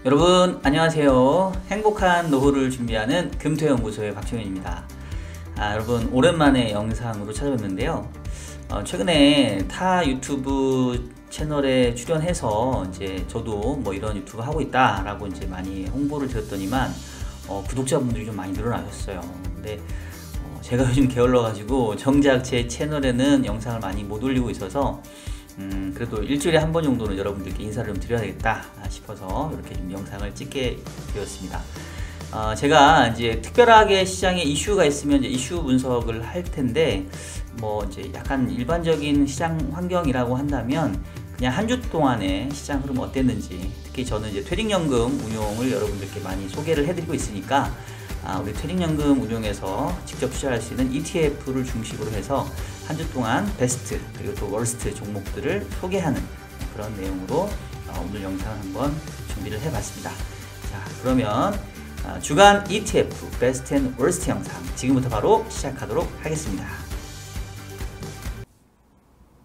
여러분 안녕하세요. 행복한 노후를 준비하는 금토연구소의 박정현입니다. 여러분 오랜만에 영상으로 찾아뵙는데요. 최근에 타 유튜브 채널에 출연해서 이제 저도 뭐 이런 유튜브 하고 있다라고 이제 많이 홍보를 드렸더니만 구독자분들이 좀 많이 늘어나셨어요. 근데 제가 요즘 게을러 가지고 정작 제 채널에는 영상을 많이 못 올리고 있어서 그래도 일주일에 한 번 정도는 여러분들께 인사를 좀 드려야겠다 싶어서 이렇게 좀 영상을 찍게 되었습니다. 제가 이제 특별하게 시장에 이슈가 있으면 이제 이슈 분석을 할 텐데, 뭐 이제 약간 일반적인 시장 환경이라고 한다면 그냥 한 주 동안의 시장 흐름 어땠는지, 특히 저는 이제 퇴직연금 운용을 여러분들께 많이 소개를 해드리고 있으니까 우리 퇴직연금 운용에서 직접 투자할 수 있는 ETF를 중심으로 해서 한 주 동안 베스트 그리고 또 월스트 종목들을 소개하는 그런 내용으로 오늘 영상을 한번 준비를 해봤습니다. 자, 그러면 주간 ETF 베스트 앤 월스트 영상 지금부터 바로 시작하도록 하겠습니다.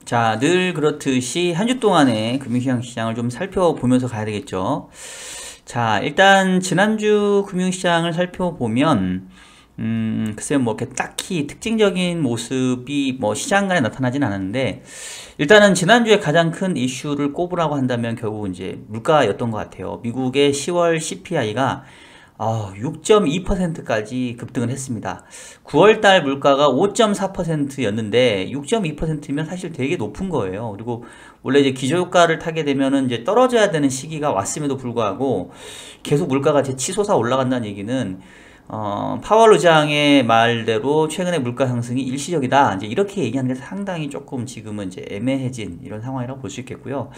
자, 늘 그렇듯이 한 주 동안의 금융시장을 좀 살펴보면서 가야 되겠죠. 자, 일단 지난주 금융시장을 살펴보면 글쎄요, 뭐 이렇게 딱히 특징적인 모습이 뭐 시장 간에 나타나진 않았는데, 일단은 지난주에 가장 큰 이슈를 꼽으라고 한다면 결국 이제 물가였던 것 같아요. 미국의 10월 CPI가 6.2%까지 급등을 했습니다. 9월달 물가가 5.4%였는데 6.2%면 사실 되게 높은 거예요. 그리고 원래 이제 기저효과를 타게 되면은 이제 떨어져야 되는 시기가 왔음에도 불구하고 계속 물가가 치솟아 올라간다는 얘기는 파월 의장의 말대로 최근에 물가 상승이 일시적이다, 이제 이렇게 얘기하는 게 상당히 조금 지금은 이제 애매해진 이런 상황이라고 볼 수 있겠고요.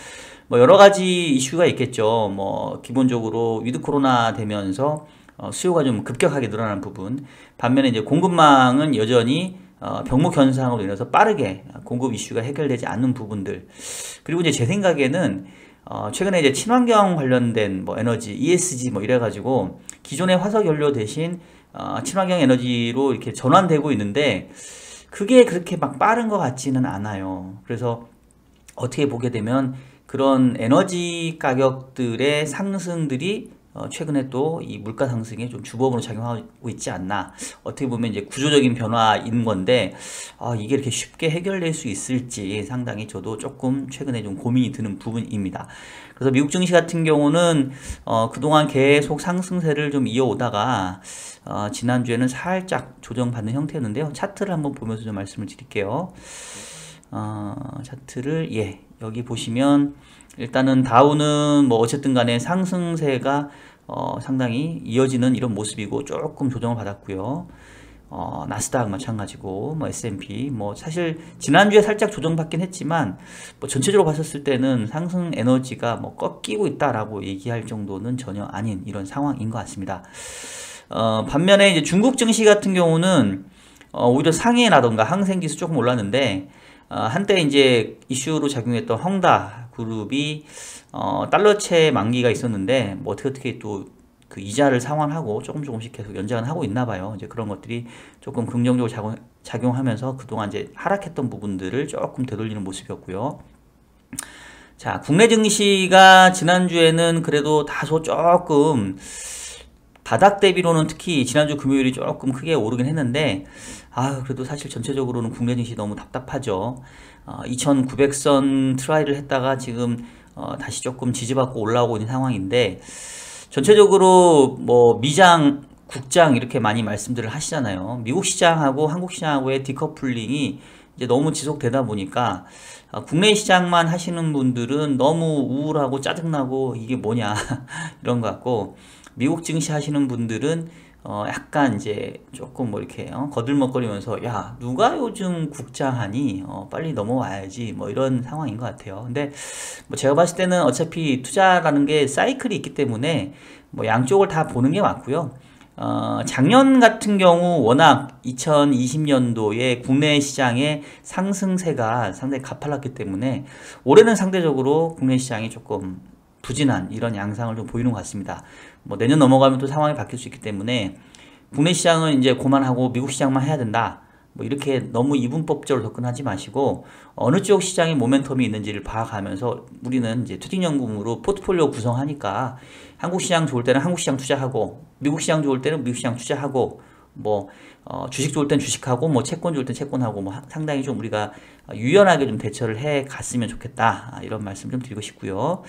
뭐 여러 가지 이슈가 있겠죠. 뭐 기본적으로 위드 코로나 되면서 수요가 좀 급격하게 늘어난 부분, 반면에 이제 공급망은 여전히 병목 현상으로 인해서 빠르게 공급 이슈가 해결되지 않는 부분들, 그리고 이제 제 생각에는 최근에 이제 친환경 관련된 뭐 에너지, ESG 뭐 이래가지고 기존의 화석 연료 대신 친환경 에너지로 이렇게 전환되고 있는데 그게 그렇게 막 빠른 것 같지는 않아요. 그래서 어떻게 보게 되면 그런 에너지 가격들의 상승들이 최근에 또 이 물가 상승에 좀 주범으로 작용하고 있지 않나. 어떻게 보면 이제 구조적인 변화인 건데, 이게 이렇게 쉽게 해결될 수 있을지 상당히 저도 조금 최근에 좀 고민이 드는 부분입니다. 그래서 미국 증시 같은 경우는 그동안 계속 상승세를 좀 이어오다가 지난주에는 살짝 조정받는 형태였는데요. 차트를 한번 보면서 좀 말씀을 드릴게요. 차트를 여기 보시면 일단은 다우는 뭐 어쨌든 간에 상승세가 상당히 이어지는 이런 모습이고 조금 조정을 받았고요. 나스닥 마찬가지고 뭐 S&P 뭐 사실 지난주에 살짝 조정받긴 했지만 뭐 전체적으로 봤었을 때는 상승 에너지가 뭐 꺾이고 있다라고 얘기할 정도는 전혀 아닌 이런 상황인 것 같습니다. 반면에 이제 중국 증시 같은 경우는 오히려 상해라던가 항생지수 조금 올랐는데, 한때 이제 이슈로 작용했던 헝다 그룹이 달러채 만기가 있었는데 뭐 어떻게 또 그 이자를 상환하고 조금씩 계속 연장을 하고 있나 봐요. 이제 그런 것들이 조금 긍정적으로 작용하면서 그동안 이제 하락했던 부분들을 조금 되돌리는 모습이었고요. 자, 국내 증시가 지난주에는 그래도 다소 조금 바닥 대비로는 특히 지난주 금요일이 조금 크게 오르긴 했는데, 그래도 사실 전체적으로는 국내 증시 너무 답답하죠. 2900선 트라이를 했다가 지금 다시 조금 지지받고 올라오고 있는 상황인데, 전체적으로 뭐 미장, 국장 이렇게 많이 말씀들을 하시잖아요. 미국 시장하고 한국 시장하고의 디커플링이 이제 너무 지속되다 보니까 국내 시장만 하시는 분들은 너무 우울하고 짜증나고 이게 뭐냐 이런 것 같고, 미국 증시 하시는 분들은 약간 이제 조금 뭐 이렇게 거들먹거리면서 야, 누가 요즘 국장하니 빨리 넘어와야지 뭐 이런 상황인 것 같아요. 근데 뭐 제가 봤을 때는 어차피 투자라는 게 사이클이 있기 때문에 뭐 양쪽을 다 보는 게 맞고요. 작년 같은 경우 워낙 2020년도에 국내 시장의 상승세가 상당히 가팔랐기 때문에 올해는 상대적으로 국내 시장이 조금 부진한 이런 양상을 좀 보이는 것 같습니다. 뭐 내년 넘어가면 또 상황이 바뀔 수 있기 때문에 국내 시장은 이제 그만하고 미국 시장만 해야 된다, 뭐 이렇게 너무 이분법적으로 접근하지 마시고 어느 쪽 시장에 모멘텀이 있는지를 봐가면서 우리는 이제 투자연구원으로 포트폴리오 구성하니까 한국 시장 좋을 때는 한국 시장 투자하고 미국 시장 좋을 때는 미국 시장 투자하고 뭐 주식 좋을 땐 주식하고 뭐 채권 좋을 땐 채권하고 뭐 상당히 좀 우리가 유연하게 좀 대처를 해 갔으면 좋겠다 이런 말씀 좀 드리고 싶고요.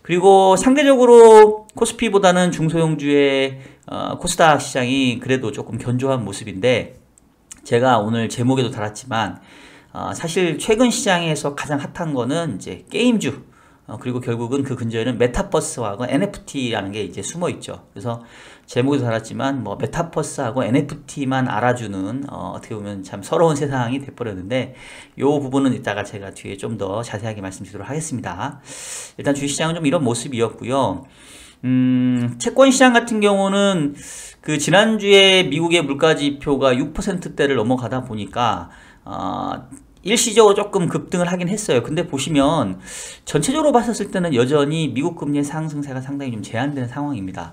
그리고 상대적으로 코스피보다는 중소형주의 코스닥 시장이 그래도 조금 견조한 모습인데 제가 오늘 제목에도 달았지만 사실 최근 시장에서 가장 핫한 거는 이제 게임주 그리고 결국은 그 근처에는 메타버스하고 NFT라는 게 이제 숨어 있죠. 그래서 제목에도 달았지만 뭐 메타버스하고 NFT만 알아주는 어떻게 보면 참 서러운 세상이 돼버렸는데 이 부분은 이따가 제가 뒤에 좀 더 자세하게 말씀드리도록 하겠습니다. 일단 주식시장은 좀 이런 모습이었고요. 채권 시장 같은 경우는 그 지난주에 미국의 물가지표가 6%대를 넘어가다 보니까 일시적으로 조금 급등을 하긴 했어요. 근데 보시면 전체적으로 봤었을 때는 여전히 미국 금리의 상승세가 상당히 좀 제한되는 상황입니다.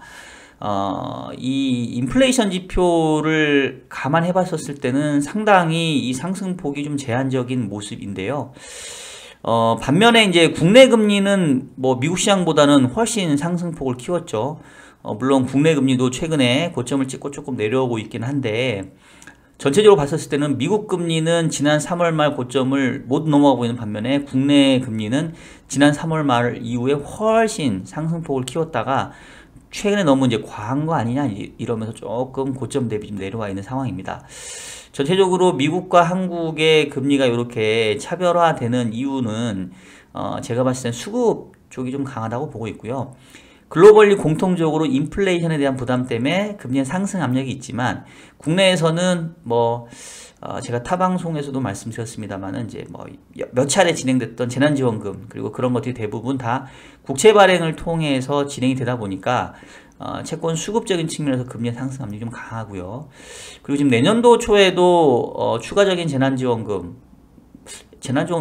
이 인플레이션 지표를 감안해 봤었을 때는 상당히 이 상승폭이 좀 제한적인 모습인데요. 반면에 이제 국내 금리는 뭐 미국 시장보다는 훨씬 상승폭을 키웠죠. 물론 국내 금리도 최근에 고점을 찍고 조금 내려오고 있긴 한데 전체적으로 봤었을 때는 미국 금리는 지난 3월 말 고점을 못 넘어가고 있는 반면에 국내 금리는 지난 3월 말 이후에 훨씬 상승폭을 키웠다가 최근에 너무 이제 과한 거 아니냐 이러면서 조금 고점 대비 좀 내려와 있는 상황입니다. 전체적으로 미국과 한국의 금리가 이렇게 차별화되는 이유는 제가 봤을 땐 수급 쪽이 좀 강하다고 보고 있고요. 글로벌리 공통적으로 인플레이션에 대한 부담 때문에 금리의 상승 압력이 있지만 국내에서는 뭐 제가 타 방송에서도 말씀드렸습니다만은 이제 뭐 몇 차례 진행됐던 재난지원금 그리고 그런 것들이 대부분 다 국채 발행을 통해서 진행이 되다 보니까 채권 수급적인 측면에서 금리의 상승 압력이 좀 강하고요. 그리고 지금 내년도 초에도 추가적인 재난지원금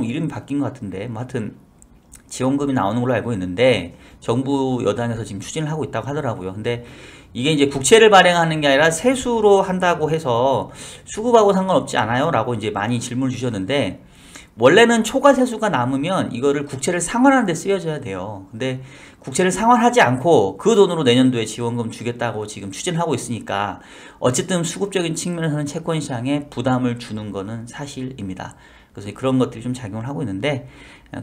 이름이 바뀐 것 같은데 뭐 하여튼 지원금이 나오는 걸로 알고 있는데 정부 여당에서 지금 추진을 하고 있다고 하더라고요. 근데 이게 이제 국채를 발행하는 게 아니라 세수로 한다고 해서 수급하고 상관없지 않아요? 라고 이제 많이 질문을 주셨는데 원래는 초과 세수가 남으면 이거를 국채를 상환하는 데 쓰여져야 돼요. 근데 국채를 상환하지 않고 그 돈으로 내년도에 지원금 주겠다고 지금 추진하고 있으니까 어쨌든 수급적인 측면에서는 채권 시장에 부담을 주는 거는 사실입니다. 그래서 그런 것들이 좀 작용을 하고 있는데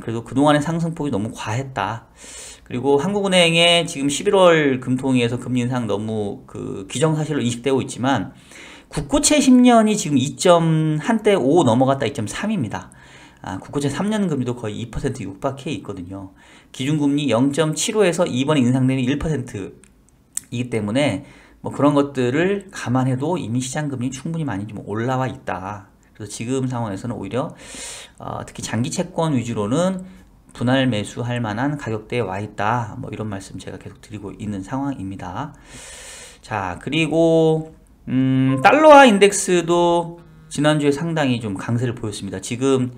그래도 그동안의 상승폭이 너무 과했다. 그리고 한국은행의 지금 11월 금통위에서 금리 인상 너무 그 기정사실로 인식되고 있지만 국고채 10년이 지금 2.1대5 넘어갔다 2.3입니다. 국고채 3년 금리도 거의 2% 육박해 있거든요. 기준금리 0.75에서 이번에 인상되는 1%이기 때문에 뭐 그런 것들을 감안해도 이미 시장금리 충분히 많이 좀 올라와 있다. 그래서 지금 상황에서는 오히려 특히 장기 채권 위주로는 분할 매수할 만한 가격대에 와 있다. 뭐 이런 말씀 제가 계속 드리고 있는 상황입니다. 자, 그리고 달러화 인덱스도 지난주에 상당히 좀 강세를 보였습니다. 지금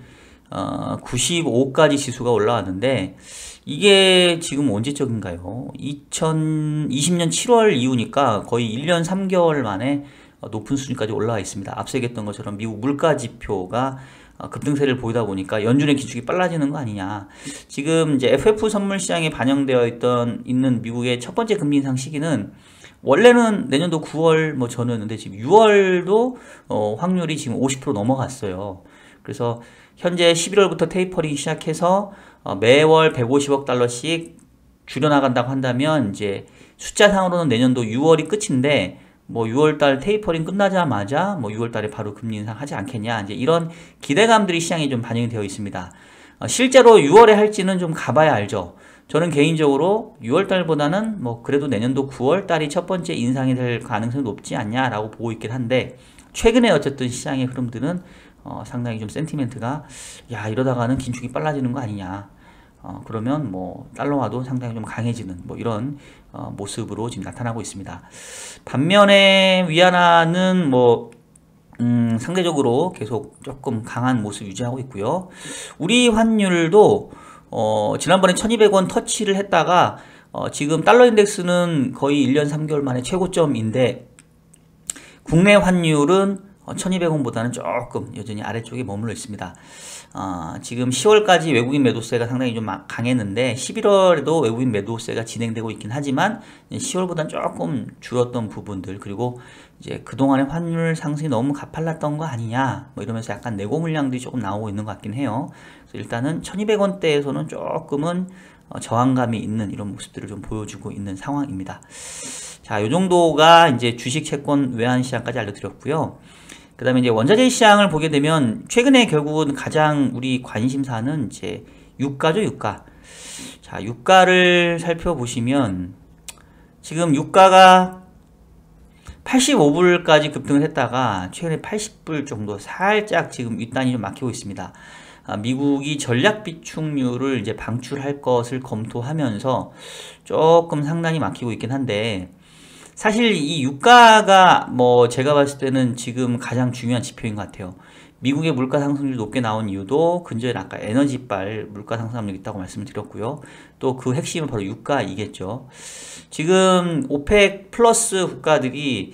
95까지 지수가 올라왔는데 이게 지금 언제적인가요? 2020년 7월 이후니까 거의 1년 3개월 만에 높은 수준까지 올라와 있습니다. 앞서 얘기했던 것처럼 미국 물가 지표가 급등세를 보이다 보니까 연준의 기축이 빨라지는 거 아니냐. 지금 이제 FF 선물 시장에 반영되어 있는 미국의 첫 번째 금리 인상 시기는 원래는 내년도 9월 뭐 전후였는데 지금 6월도 확률이 지금 50% 넘어갔어요. 그래서 현재 11월부터 테이퍼링 시작해서 매월 150억 달러씩 줄여나간다고 한다면 이제 숫자상으로는 내년도 6월이 끝인데 뭐 6월달 테이퍼링 끝나자마자 뭐 6월달에 바로 금리 인상하지 않겠냐 이제 이런 기대감들이 시장에 좀 반영이 되어 있습니다. 실제로 6월에 할지는 좀 가봐야 알죠. 저는 개인적으로 6월달보다는 뭐 그래도 내년도 9월달이 첫 번째 인상이 될 가능성이 높지 않냐라고 보고 있긴 한데 최근에 어쨌든 시장의 흐름들은 상당히 좀 센티멘트가 야 이러다가는 긴축이 빨라지는 거 아니냐. 그러면 뭐 달러화도 상당히 좀 강해지는 뭐 이런 모습으로 지금 나타나고 있습니다. 반면에 위안화는 뭐 상대적으로 계속 조금 강한 모습 유지하고 있고요. 우리 환율도 지난번에 1200원 터치를 했다가 지금 달러 인덱스는 거의 1년 3개월 만에 최고점인데 국내 환율은 1200원보다는 조금 여전히 아래쪽에 머물러 있습니다. 지금 10월까지 외국인 매도세가 상당히 좀 강했는데 11월에도 외국인 매도세가 진행되고 있긴 하지만 10월보다는 조금 줄었던 부분들, 그리고 이제 그동안의 환율 상승이 너무 가팔랐던 거 아니냐 뭐 이러면서 약간 내고 물량들이 조금 나오고 있는 것 같긴 해요. 그래서 일단은 1200원대에서는 조금은 저항감이 있는 이런 모습들을 좀 보여주고 있는 상황입니다. 자, 요 정도가 이제 주식, 채권, 외환 시장까지 알려드렸고요. 그 다음에 이제 원자재 시장을 보게 되면 최근에 결국은 가장 우리 관심사는 이제 유가죠, 유가. 자, 유가를 살펴보시면 지금 유가가 85불까지 급등을 했다가 최근에 80불 정도 살짝 지금 윗단이 좀 막히고 있습니다. 미국이 전략 비축률을 이제 방출할 것을 검토하면서 조금 상당히 막히고 있긴 한데, 사실 이 유가가 뭐 제가 봤을 때는 지금 가장 중요한 지표인 것 같아요. 미국의 물가 상승률이 높게 나온 이유도 근저에 아까 에너지발 물가 상승률이 있다고 말씀을 드렸고요. 또 그 핵심은 바로 유가이겠죠. 지금 오펙 플러스 국가들이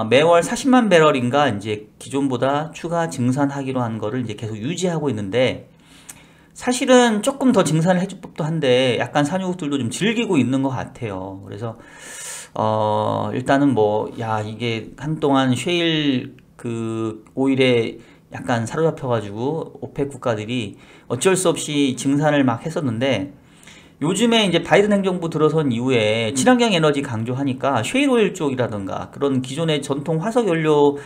매월 40만 배럴인가 이제 기존보다 추가 증산하기로 한 거를 이제 계속 유지하고 있는데, 사실은 조금 더 증산을 해줄 법도 한데 약간 산유국들도 좀 즐기고 있는 것 같아요. 그래서 일단은 뭐 이게 한동안 셰일 그 오일에 약간 사로잡혀가지고 오펙 국가들이 어쩔 수 없이 증산을 막 했었는데, 요즘에 이제 바이든 행정부 들어선 이후에 친환경 에너지 강조하니까 셰일 오일 쪽이라던가 그런 기존의 전통 화석 연료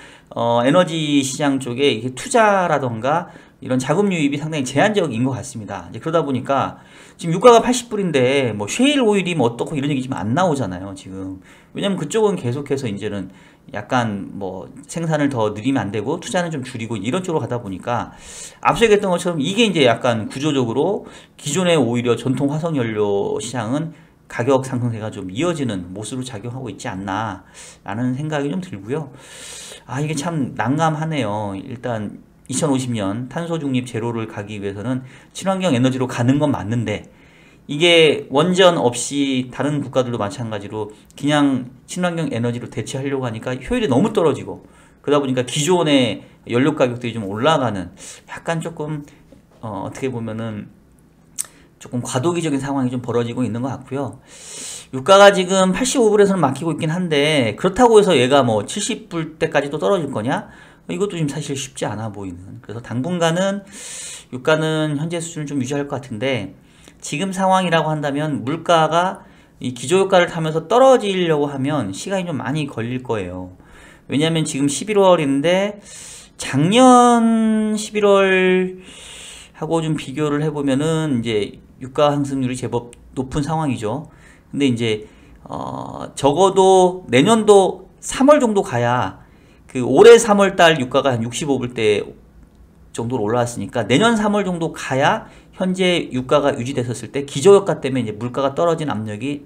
에너지 시장 쪽에 이게 투자라던가 이런 자금 유입이 상당히 제한적인 것 같습니다. 이제 그러다 보니까 지금 유가가 80불인데 뭐 셰일 오일이 뭐 어떻고 이런 얘기 지금 안 나오잖아요, 지금. 왜냐면 그쪽은 계속해서 이제는 약간 뭐 생산을 더 늘리면 안 되고 투자는 좀 줄이고 이런 쪽으로 가다 보니까 앞서 얘기했던 것처럼 이게 이제 약간 구조적으로 기존의 오히려 전통 화석연료 시장은 가격 상승세가 좀 이어지는 모습으로 작용하고 있지 않나 라는 생각이 좀 들고요. 이게 참 난감하네요. 일단 2050년 탄소 중립 제로를 가기 위해서는 친환경 에너지로 가는 건 맞는데, 이게 원전 없이 다른 국가들도 마찬가지로 그냥 친환경 에너지로 대체하려고 하니까 효율이 너무 떨어지고, 그러다 보니까 기존의 연료 가격들이 좀 올라가는 약간 조금 어떻게 보면은 조금 과도기적인 상황이 좀 벌어지고 있는 것 같고요. 유가가 지금 85불에서는 막히고 있긴 한데, 그렇다고 해서 얘가 뭐 70불대까지 또 떨어질 거냐? 이것도 지금 사실 쉽지 않아 보이는. 그래서 당분간은 유가는 현재 수준을 좀 유지할 것 같은데, 지금 상황이라고 한다면 물가가 이 기저효과를 타면서 떨어지려고 하면 시간이 좀 많이 걸릴 거예요. 왜냐하면 지금 11월인데 작년 11월 하고 좀 비교를 해보면은 이제 유가 상승률이 제법 높은 상황이죠. 근데 이제 적어도 내년도 3월 정도 가야, 그 올해 3월 달 유가가 한 65불대 정도로 올라왔으니까 내년 3월 정도 가야 현재 유가가 유지됐었을 때 기저효과 때문에 이제 물가가 떨어진 압력이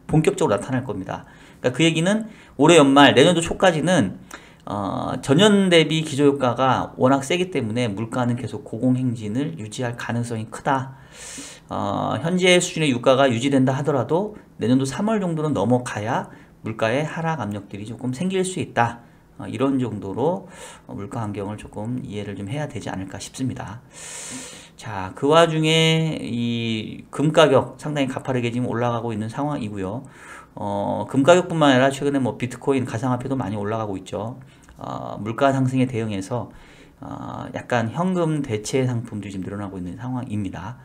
본격적으로 나타날 겁니다. 그러니까 그 얘기는 올해 연말 내년도 초까지는 전년 대비 기저효과가 워낙 세기 때문에 물가는 계속 고공행진을 유지할 가능성이 크다. 현재 수준의 유가가 유지된다 하더라도 내년도 3월 정도는 넘어가야 물가의 하락 압력들이 조금 생길 수 있다. 이런 정도로 물가 환경을 조금 이해를 좀 해야 되지 않을까 싶습니다. 자, 그 와중에 이 금 가격 상당히 가파르게 지금 올라가고 있는 상황이고요. 금 가격뿐만 아니라 최근에 뭐 비트코인, 가상화폐도 많이 올라가고 있죠. 물가 상승에 대응해서 약간 현금 대체 상품들이 지금 늘어나고 있는 상황입니다.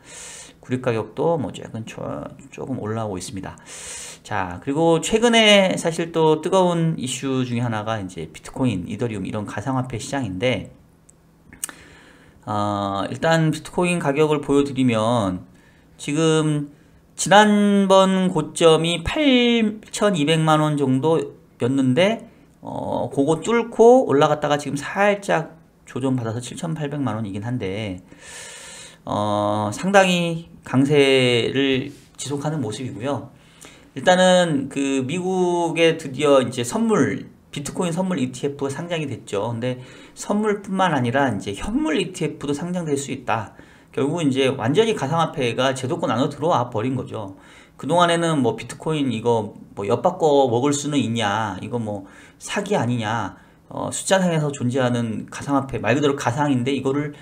구리 가격도 뭐 조금 올라오고 있습니다. 자, 그리고 최근에 사실 또 뜨거운 이슈 중에 하나가 이제 비트코인, 이더리움 이런 가상화폐 시장인데, 일단 비트코인 가격을 보여드리면 지금 지난번 고점이 8,200만원 정도였는데 그거 뚫고 올라갔다가 지금 살짝 조정받아서 7,800만원이긴 한데 상당히 강세를 지속하는 모습이고요. 일단은 그 미국에 드디어 이제 비트코인 선물 ETF가 상장이 됐죠. 근데 선물뿐만 아니라 이제 현물 ETF도 상장될 수 있다. 결국은 이제 완전히 가상화폐가 제도권 안으로 들어와 버린 거죠. 그동안에는 뭐 비트코인 이거 뭐 엿바꿔 먹을 수는 있냐, 이거 뭐 사기 아니냐, 숫자상에서 존재하는 가상화폐, 말 그대로 가상인데 이거를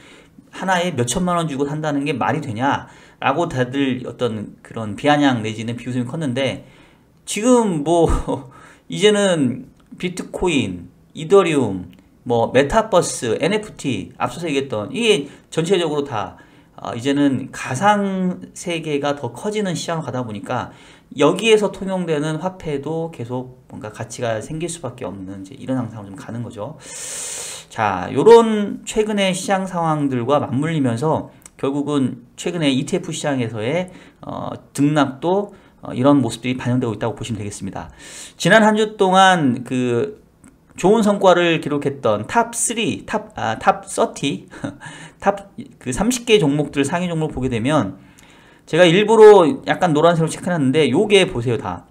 하나에 몇 천만 원 주고 산다는 게 말이 되냐라고 다들 어떤 그런 비아냥 내지는 비웃음이 컸는데, 지금 뭐 이제는 비트코인, 이더리움, 뭐 메타버스, NFT 앞서서 얘기했던 이게 전체적으로 다 이제는 가상 세계가 더 커지는 시장으로 가다 보니까 여기에서 통용되는 화폐도 계속 뭔가 가치가 생길 수밖에 없는 이제 이런 상황으로 좀 가는 거죠. 자, 요런 최근의 시장 상황들과 맞물리면서 결국은 최근에 ETF 시장에서의 등락도 이런 모습들이 반영되고 있다고 보시면 되겠습니다. 지난 한 주 동안 그 좋은 성과를 기록했던 탑 30, 탑 그 30개 종목들 상위 종목 보게 되면 제가 일부러 약간 노란색으로 체크해놨는데 요게 보세요. 다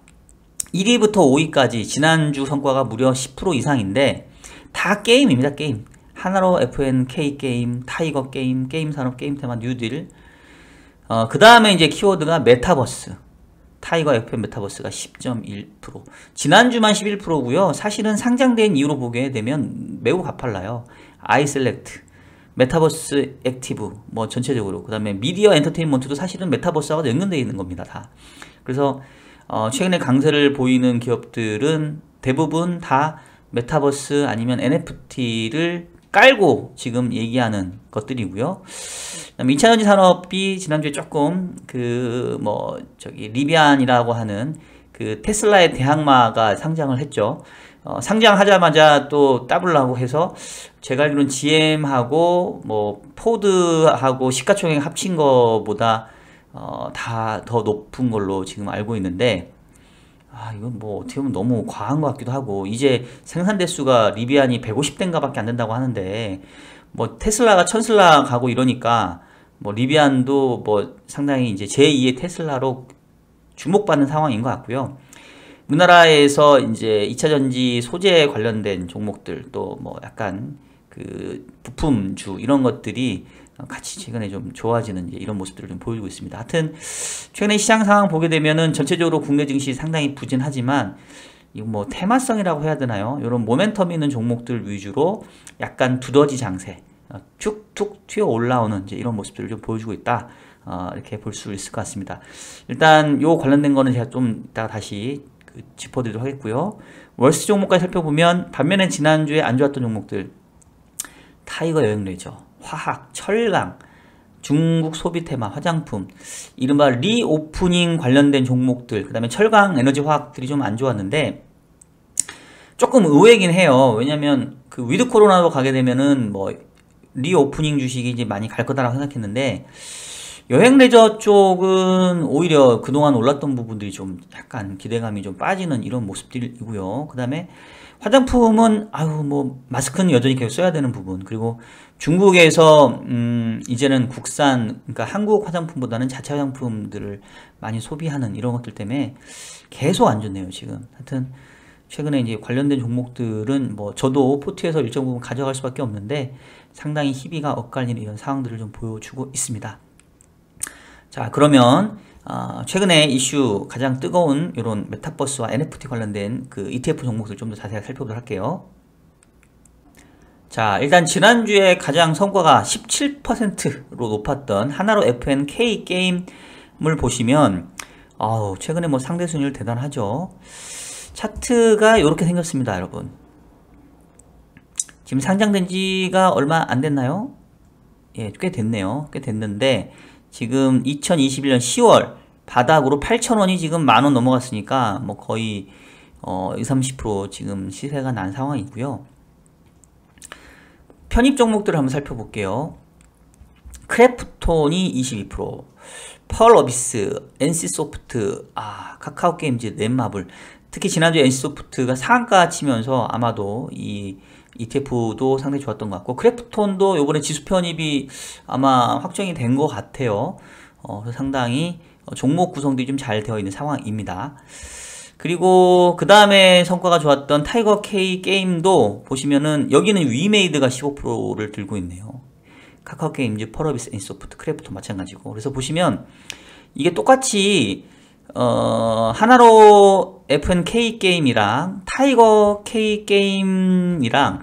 1위부터 5위까지 지난주 성과가 무려 10% 이상인데 다 게임입니다. 게임. 하나로 FNK 게임, 타이거 게임, 게임 산업, 게임 테마, 뉴딜. 그 다음에 이제 키워드가 메타버스. 타이거 FM 메타버스가 10.1%. 지난주만 11%고요. 사실은 상장된 이후로 보게 되면 매우 가팔라요. 아이셀렉트, 메타버스 액티브, 뭐 전체적으로. 그 다음에 미디어 엔터테인먼트도 사실은 메타버스하고 연결되어 있는 겁니다. 다. 그래서 최근에 강세를 보이는 기업들은 대부분 다 메타버스 아니면 NFT를 깔고 지금 얘기하는 것들이고요. 그다음에 2차전지 산업이 지난주에 조금 리비안이라고 하는 그 테슬라의 대항마가 상장을 했죠. 상장하자마자 또 따블라고 해서 제가 알기로는 GM하고 뭐 포드하고 시가총액 합친 거보다 다 더 높은 걸로 지금 알고 있는데, 이건 뭐 어떻게 보면 너무 과한 것 같기도 하고, 이제 생산 대수가 리비안이 150대인가 밖에 안 된다고 하는데, 뭐 테슬라가 1000슬라 가고 이러니까 뭐 리비안도 뭐 상당히 이제 제2의 테슬라로 주목받는 상황인 것 같고요. 우리나라에서 이제 2차전지 소재 관련된 종목들, 또 뭐 약간 그 부품주 이런 것들이 같이 최근에 좀 좋아지는 이제 이런 모습들을 좀 보여주고 있습니다. 하여튼 최근에 시장 상황 보게 되면은 전체적으로 국내 증시 상당히 부진하지만 이거 뭐 테마성이라고 해야 되나요? 이런 모멘텀 있는 종목들 위주로 약간 두더지 장세, 툭툭 튀어 올라오는 이제 이런 모습들을 좀 보여주고 있다. 이렇게 볼 수 있을 것 같습니다. 일단 요 관련된 거는 제가 좀 이따가 다시 짚어드리도록 하겠고요. 월스 종목까지 살펴보면 반면에 지난주에 안 좋았던 종목들, 타이거 여행레저, 화학, 철강, 중국 소비 테마, 화장품, 이른바 리오프닝 관련된 종목들, 그 다음에 철강, 에너지, 화학들이 좀 안 좋았는데 조금 의외긴 해요. 왜냐면 그 위드 코로나로 가게 되면은 뭐 리오프닝 주식이 이제 많이 갈 거다라고 생각했는데, 여행 레저 쪽은 오히려 그동안 올랐던 부분들이 좀 약간 기대감이 좀 빠지는 이런 모습들이고요. 그 다음에 화장품은 뭐 마스크는 여전히 계속 써야 되는 부분, 그리고 중국에서 이제는 국산, 그러니까 한국 화장품보다는 자체 화장품들을 많이 소비하는 이런 것들 때문에 계속 안 좋네요 지금. 하여튼 최근에 이제 관련된 종목들은 뭐 저도 포트에서 일정 부분 가져갈 수밖에 없는데 상당히 희비가 엇갈리는 이런 상황들을 좀 보여주고 있습니다. 자, 그러면 최근에 이슈 가장 뜨거운 이런 메타버스와 NFT 관련된 그 ETF 종목들 좀 더 자세하게 살펴보도록 할게요. 자, 일단 지난주에 가장 성과가 17%로 높았던 하나로 FNK 게임을 보시면 최근에 뭐 상대 순위를 대단하죠. 차트가 이렇게 생겼습니다, 여러분. 지금 상장된 지가 얼마 안 됐나요? 예, 꽤 됐네요. 꽤 됐는데 지금 2021년 10월 바닥으로 8,000원이 지금 10,000원 넘어갔으니까 뭐 거의 20-30% 지금 시세가 난 상황이고요. 편입 종목들을 한번 살펴볼게요. 크래프톤이 22%, 펄어비스, NC소프트, 카카오게임즈, 넷마블. 특히 지난주 NC소프트가 상한가 치면서 아마도 이 ETF도 상당히 좋았던 것 같고, 크래프톤도 요번에 지수 편입이 아마 확정이 된 것 같아요. 그래서 상당히 종목 구성들이 좀 잘 되어 있는 상황입니다. 그리고 그 다음에 성과가 좋았던 타이거 K 게임도 보시면은 여기는 위메이드가 15%를 들고 있네요. 카카오게임즈, 펄어비스, NC소프트, 크래프톤 마찬가지고. 그래서 보시면 이게 똑같이 하나로 FNK 게임이랑 타이거 K 게임이랑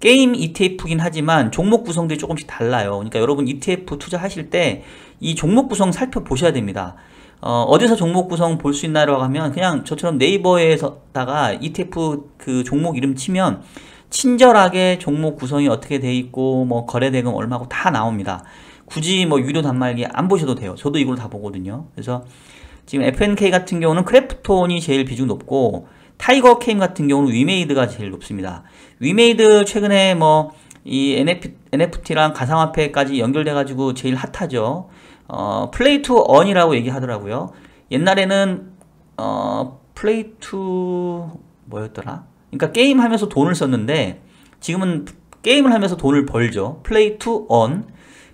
게임 ETF긴 하지만 종목 구성들이 조금씩 달라요. 그러니까 여러분 ETF 투자하실 때 이 종목 구성 살펴보셔야 됩니다. 어디서 종목 구성 볼 수 있나라고 하면 그냥 저처럼 네이버에서다가 ETF 그 종목 이름 치면 친절하게 종목 구성이 어떻게 돼 있고 뭐 거래대금 얼마고 다 나옵니다. 굳이 뭐 유료 단말기 안 보셔도 돼요. 저도 이걸 다 보거든요. 그래서 지금 FNK 같은 경우는 크래프톤이 제일 비중 높고 타이거 게임 같은 경우는 위메이드가 제일 높습니다. 위메이드 최근에 뭐 이 NFT랑 가상화폐까지 연결돼 가지고 제일 핫하죠. 플레이 투 언이라고 얘기하더라고요. 옛날에는 플레이 투 뭐였더라? 그러니까 게임 하면서 돈을 썼는데 지금은 게임을 하면서 돈을 벌죠. 플레이 투 언.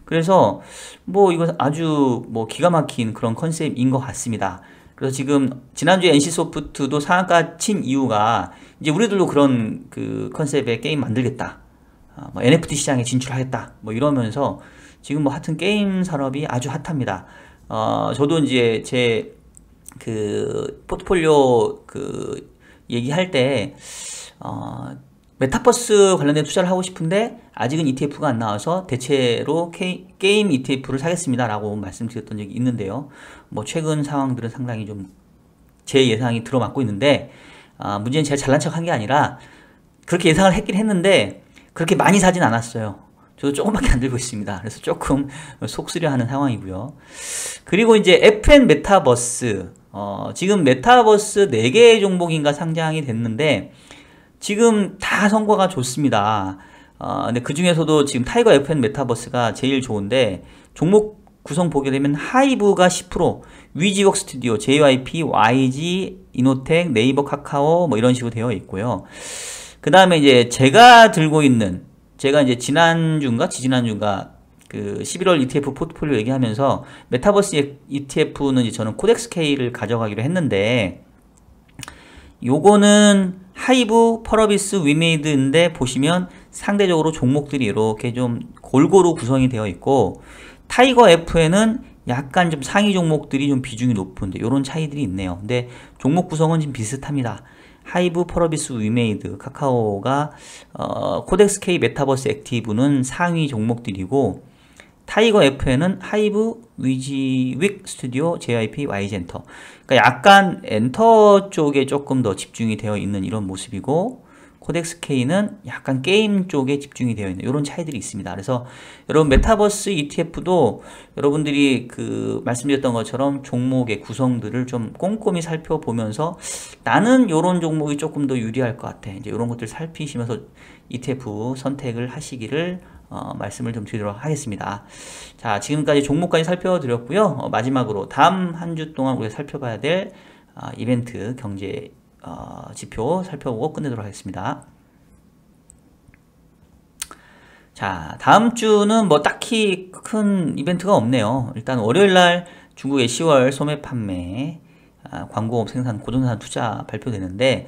그래서 뭐 이거 아주 뭐 기가 막힌 그런 컨셉인 것 같습니다. 그래서 지금 지난주에 NC소프트도 상한가 친 이유가 이제 우리들도 그런 그 컨셉의 게임 만들겠다. 뭐 NFT 시장에 진출하겠다. 뭐 이러면서 지금 뭐 하여튼 게임 산업이 아주 핫합니다. 저도 이제 제 그 포트폴리오 그 얘기할 때 메타버스 관련된 투자를 하고 싶은데 아직은 ETF가 안 나와서 대체로 게임 ETF를 사겠습니다 라고 말씀드렸던 적이 있는데요. 뭐 최근 상황들은 상당히 좀 제 예상이 들어맞고 있는데 문제는 제가 잘난 척 한 게 아니라 그렇게 예상을 했긴 했는데 그렇게 많이 사진 않았어요. 저도 조금밖에 안 들고 있습니다. 그래서 조금 속쓰려하는 상황이고요. 그리고 이제 FN 메타버스 지금 메타버스 4개의 종목인가 상장이 됐는데 지금 다 성과가 좋습니다. 근데 그 중에서도 지금 타이거 FN 메타버스가 제일 좋은데 종목 구성 보게 되면 하이브가 10%, 위지웍 스튜디오, JYP, YG, 이노텍, 네이버, 카카오 뭐 이런 식으로 되어 있고요. 그 다음에 이제 제가 들고 있는 제가 이제 지난주인가 지지난주인가 그 11월 ETF 포트폴리오 얘기하면서 메타버스 ETF는 이제 저는 코덱스K를 가져가기로 했는데 요거는 하이브, 펄어비스, 위메이드인데 보시면 상대적으로 종목들이 이렇게 좀 골고루 구성이 되어 있고 타이거 F에는 약간 좀 상위 종목들이 좀 비중이 높은데 이런 차이들이 있네요. 근데 종목 구성은 좀 비슷합니다. 하이브, 펄어비스, 위메이드, 카카오가 코덱스K 메타버스 액티브는 상위 종목들이고 타이거 F에는 하이브, 위지윅 스튜디오, JYP, YG엔터 그러니까 약간 엔터 쪽에 조금 더 집중이 되어 있는 이런 모습이고 코덱스K는 약간 게임 쪽에 집중이 되어 있는 이런 차이들이 있습니다. 그래서 여러분 메타버스 ETF도 여러분들이 그 말씀드렸던 것처럼 종목의 구성들을 좀 꼼꼼히 살펴보면서 나는 이런 종목이 조금 더 유리할 것 같아. 이제 이런 것들 살피시면서 ETF 선택을 하시기를 말씀을 좀 드리도록 하겠습니다. 자, 지금까지 종목까지 살펴드렸고요. 마지막으로 다음 한 주 동안 우리가 살펴봐야 될 이벤트 경제 지표 살펴보고 끝내도록 하겠습니다. 자, 다음 주는 뭐 딱히 큰 이벤트가 없네요. 일단 월요일날 중국의 10월 소매 판매, 광고업 생산, 고정산 투자 발표되는데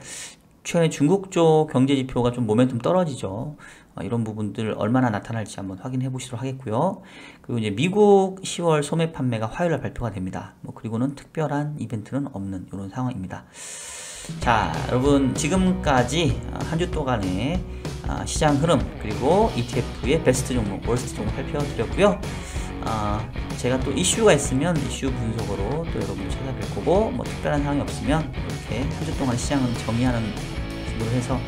최근에 중국 쪽 경제 지표가 좀 모멘텀 떨어지죠. 이런 부분들 얼마나 나타날지 한번 확인해 보시도록 하겠고요. 그리고 이제 미국 10월 소매 판매가 화요일날 발표가 됩니다. 뭐 그리고는 특별한 이벤트는 없는 이런 상황입니다. 자, 여러분 지금까지 한 주 동안의 시장 흐름 그리고 ETF의 베스트 종목, 월스트 종목 살펴드렸고요. 제가 또 이슈가 있으면 이슈 분석으로 또 여러분 찾아뵐 거고 뭐 특별한 상황이 없으면 이렇게 한 주 동안 시장은 정리하는 식으로 해서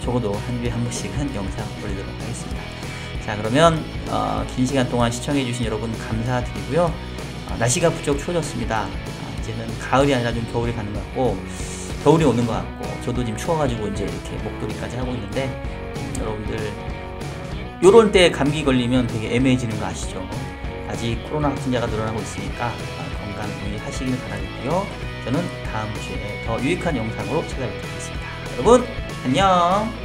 적어도 한 주에 한 번씩은 영상 올리도록 하겠습니다. 자, 그러면 긴 시간 동안 시청해주신 여러분 감사드리고요. 날씨가 부쩍 추워졌습니다. 이제는 가을이 아니라 좀 겨울이 가는 것 같고 겨울이 오는 것 같고 저도 지금 추워가지고 이제 이렇게 목도리까지 하고 있는데 여러분들 요런 때 감기 걸리면 되게 애매해지는 거 아시죠? 아직 코로나 확진자가 늘어나고 있으니까 건강 유의하시길 바라겠고요. 저는 다음 주에 더 유익한 영상으로 찾아뵙도록 하겠습니다. 여러분 안녕.